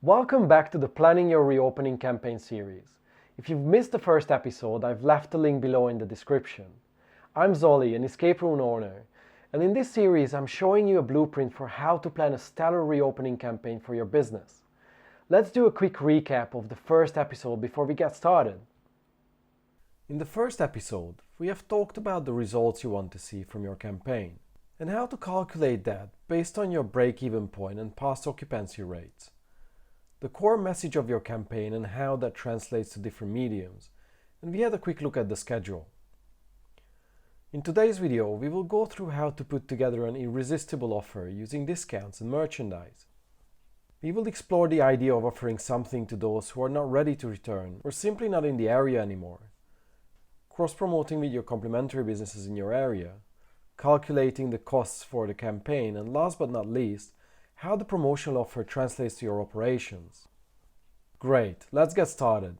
Welcome back to the Planning Your Reopening Campaign series. If you've missed the first episode, I've left the link below in the description. I'm Zolly, an escape room owner, and in this series I'm showing you a blueprint for how to plan a stellar reopening campaign for your business. Let's do a quick recap of the first episode before we get started. In the first episode, we have talked about the results you want to see from your campaign and how to calculate that based on your break-even point and past occupancy rates, the core message of your campaign and how that translates to different mediums, and we had a quick look at the schedule. In today's video, we will go through how to put together an irresistible offer using discounts and merchandise. We will explore the idea of offering something to those who are not ready to return or simply not in the area anymore, cross-promoting with your complementary businesses in your area, calculating the costs for the campaign, and last but not least, how the promotional offer translates to your operations. Great, let's get started.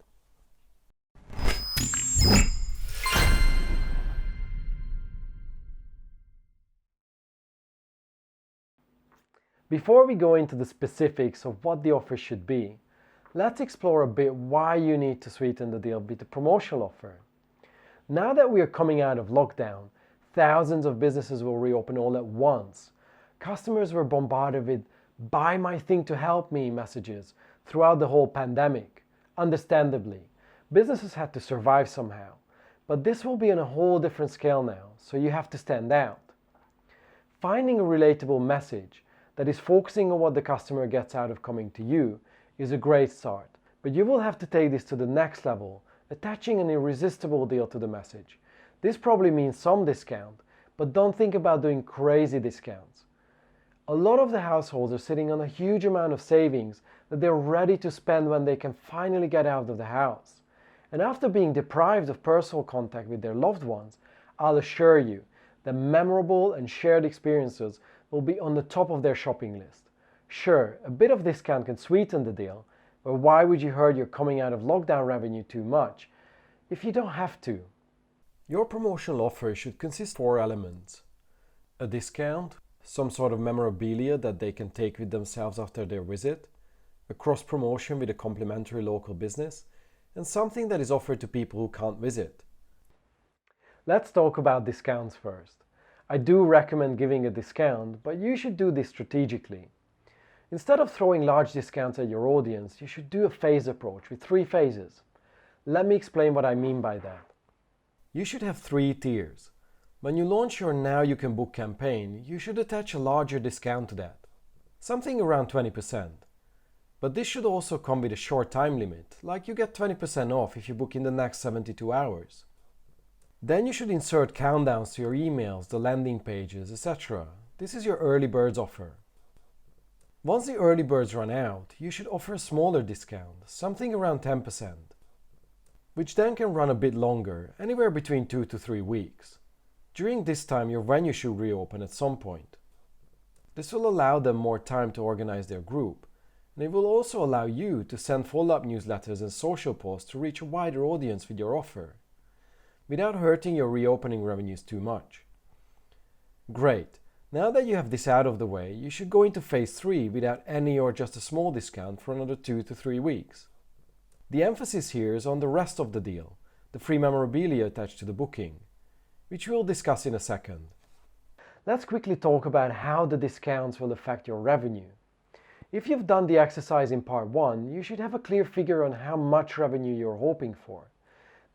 Before we go into the specifics of what the offer should be, let's explore a bit why you need to sweeten the deal with the promotional offer. Now that we are coming out of lockdown, thousands of businesses will reopen all at once. Customers were bombarded with "buy my thing to help me" messages throughout the whole pandemic. Understandably, businesses had to survive somehow, but this will be on a whole different scale now, so you have to stand out. Finding a relatable message that is focusing on what the customer gets out of coming to you is a great start, but you will have to take this to the next level, attaching an irresistible deal to the message. This probably means some discount, but don't think about doing crazy discounts. A lot of the households are sitting on a huge amount of savings that they're ready to spend when they can finally get out of the house. And after being deprived of personal contact with their loved ones, I'll assure you that memorable and shared experiences will be on the top of their shopping list. Sure, a bit of discount can sweeten the deal, but why would you hurt your coming out of lockdown revenue too much if you don't have to? Your promotional offer should consist of 4 elements: a discount, some sort of memorabilia that they can take with themselves after their visit, a cross-promotion with a complementary local business, and something that is offered to people who can't visit. Let's talk about discounts first. I do recommend giving a discount, but you should do this strategically. Instead of throwing large discounts at your audience, you should do a phase approach with 3 phases. Let me explain what I mean by that. You should have 3 tiers. When you launch your Now You Can Book campaign, you should attach a larger discount to that, something around 20%. But this should also come with a short time limit, like you get 20% off if you book in the next 72 hours. Then you should insert countdowns to your emails, the landing pages, etc. This is your early birds offer. Once the early birds run out, you should offer a smaller discount, something around 10%, which then can run a bit longer, anywhere between 2 to 3 weeks. During this time, your venue should reopen at some point. This will allow them more time to organize their group, and it will also allow you to send follow-up newsletters and social posts to reach a wider audience with your offer, without hurting your reopening revenues too much. Great! Now that you have this out of the way, you should go into phase 3 without any or just a small discount for another 2 to 3 weeks. The emphasis here is on the rest of the deal, the free memorabilia attached to the booking, which we'll discuss in a second. Let's quickly talk about how the discounts will affect your revenue. If you've done the exercise in part 1, you should have a clear figure on how much revenue you're hoping for.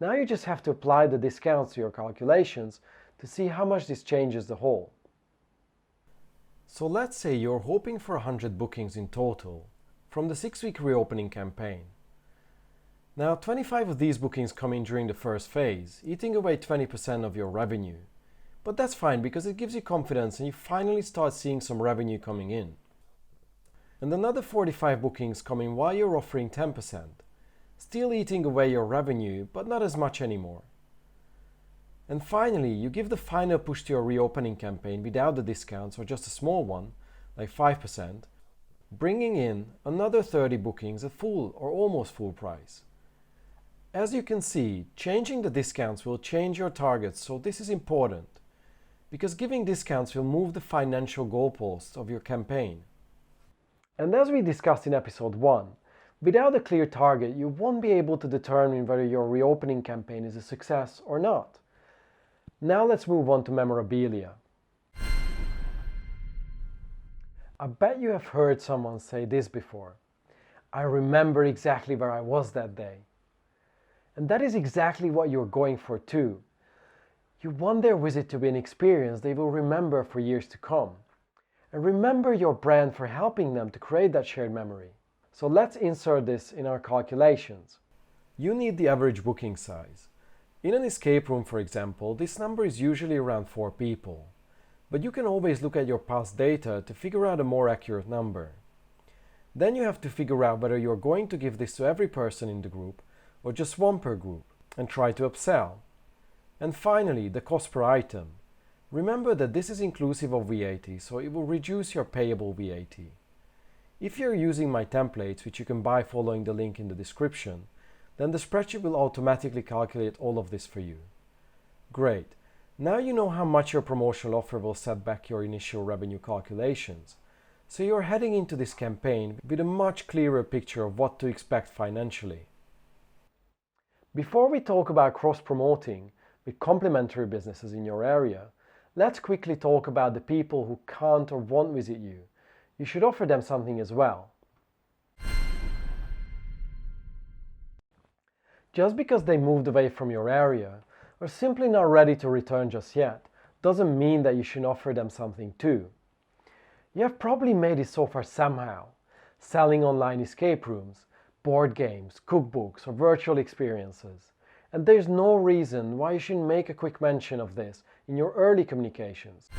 Now you just have to apply the discounts to your calculations to see how much this changes the whole. So let's say you're hoping for 100 bookings in total from the 6-week reopening campaign. Now 25 of these bookings come in during the first phase, eating away 20% of your revenue. But that's fine because it gives you confidence and you finally start seeing some revenue coming in. And another 45 bookings come in while you're offering 10%, still eating away your revenue, but not as much anymore. And finally, you give the final push to your reopening campaign without the discounts or just a small one, like 5%, bringing in another 30 bookings at full or almost full price. As you can see, changing the discounts will change your targets, so this is important, because giving discounts will move the financial goalposts of your campaign. And as we discussed in episode 1, Without a clear target, you won't be able to determine whether your reopening campaign is a success or not. Now let's move on to memorabilia. I bet you have heard someone say this before. I remember exactly where I was that day. And that is exactly what you're going for too. You want their visit to be an experience they will remember for years to come. And remember your brand for helping them to create that shared memory. So let's insert this in our calculations. You need the average booking size. In an escape room, for example, this number is usually around 4 people. But you can always look at your past data to figure out a more accurate number. Then you have to figure out whether you're going to give this to every person in the group or just one per group, and try to upsell. And finally, the cost per item. Remember that this is inclusive of VAT, so it will reduce your payable VAT. If you're using my templates, which you can buy following the link in the description, then the spreadsheet will automatically calculate all of this for you. Great. Now you know how much your promotional offer will set back your initial revenue calculations. So you're heading into this campaign with a much clearer picture of what to expect financially. Before we talk about cross-promoting with complementary businesses in your area, let's quickly talk about the people who can't or won't visit you. You should offer them something as well. Just because they moved away from your area or simply not ready to return just yet, doesn't mean that you should offer them something too. You have probably made it so far somehow, selling online escape rooms, board games, cookbooks, or virtual experiences. And there's no reason why you shouldn't make a quick mention of this in your early communications.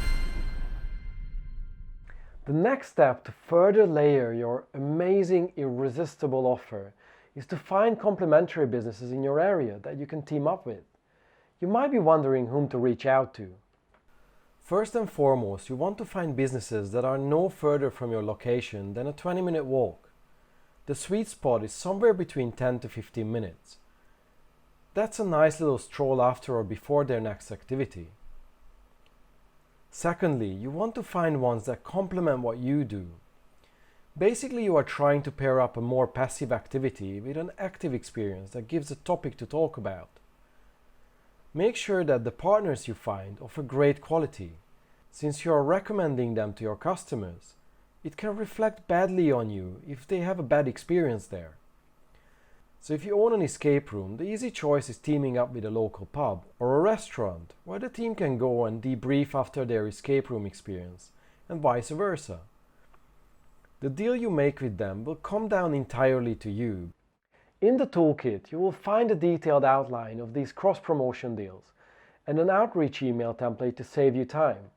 The next step to further layer your amazing, irresistible offer is to find complementary businesses in your area that you can team up with. You might be wondering whom to reach out to. First and foremost, you want to find businesses that are no further from your location than a 20-minute walk. The sweet spot is somewhere between 10 to 15 minutes. That's a nice little stroll after or before their next activity. Secondly, you want to find ones that complement what you do. Basically, you are trying to pair up a more passive activity with an active experience that gives a topic to talk about. Make sure that the partners you find offer great quality. Since you are recommending them to your customers, it can reflect badly on you if they have a bad experience there. So if you own an escape room, the easy choice is teaming up with a local pub or a restaurant where the team can go and debrief after their escape room experience, and vice versa. The deal you make with them will come down entirely to you. In the toolkit, you will find a detailed outline of these cross-promotion deals and an outreach email template to save you time.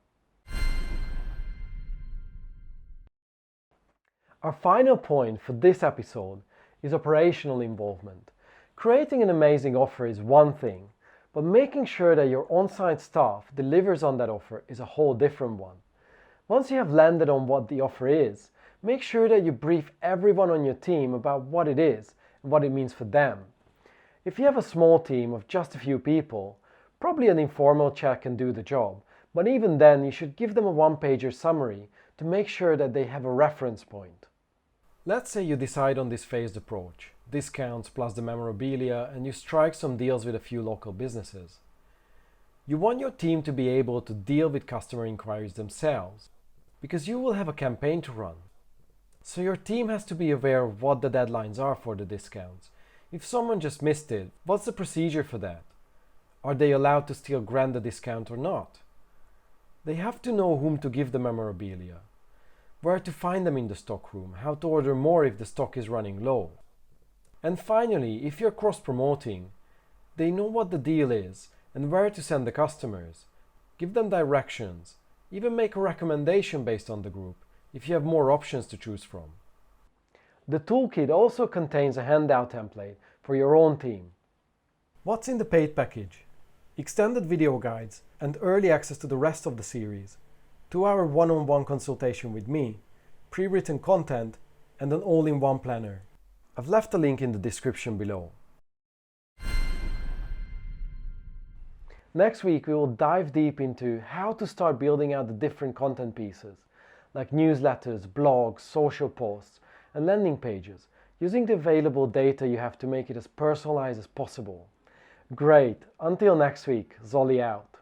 Our final point for this episode is operational involvement. Creating an amazing offer is one thing, but making sure that your on-site staff delivers on that offer is a whole different one. Once you have landed on what the offer is, make sure that you brief everyone on your team about what it is and what it means for them. If you have a small team of just a few people, probably an informal chat can do the job, but even then you should give them a one-pager summary to make sure that they have a reference point. Let's say you decide on this phased approach, discounts plus the memorabilia, and you strike some deals with a few local businesses. You want your team to be able to deal with customer inquiries themselves, because you will have a campaign to run. So your team has to be aware of what the deadlines are for the discounts. If someone just missed it, what's the procedure for that? Are they allowed to still grant the discount or not? They have to know whom to give the memorabilia, where to find them in the stockroom, how to order more if the stock is running low. And finally, if you're cross-promoting, they know what the deal is and where to send the customers. Give them directions, even make a recommendation based on the group if you have more options to choose from. The toolkit also contains a handout template for your own team. What's in the paid package? Extended video guides and early access to the rest of the series, 2-hour one-on-one consultation with me, pre-written content, and an all-in-one planner. I've left a link in the description below. Next week we will dive deep into how to start building out the different content pieces, like newsletters, blogs, social posts, and landing pages, using the available data you have to make it as personalized as possible. Great, until next week, Zolly out.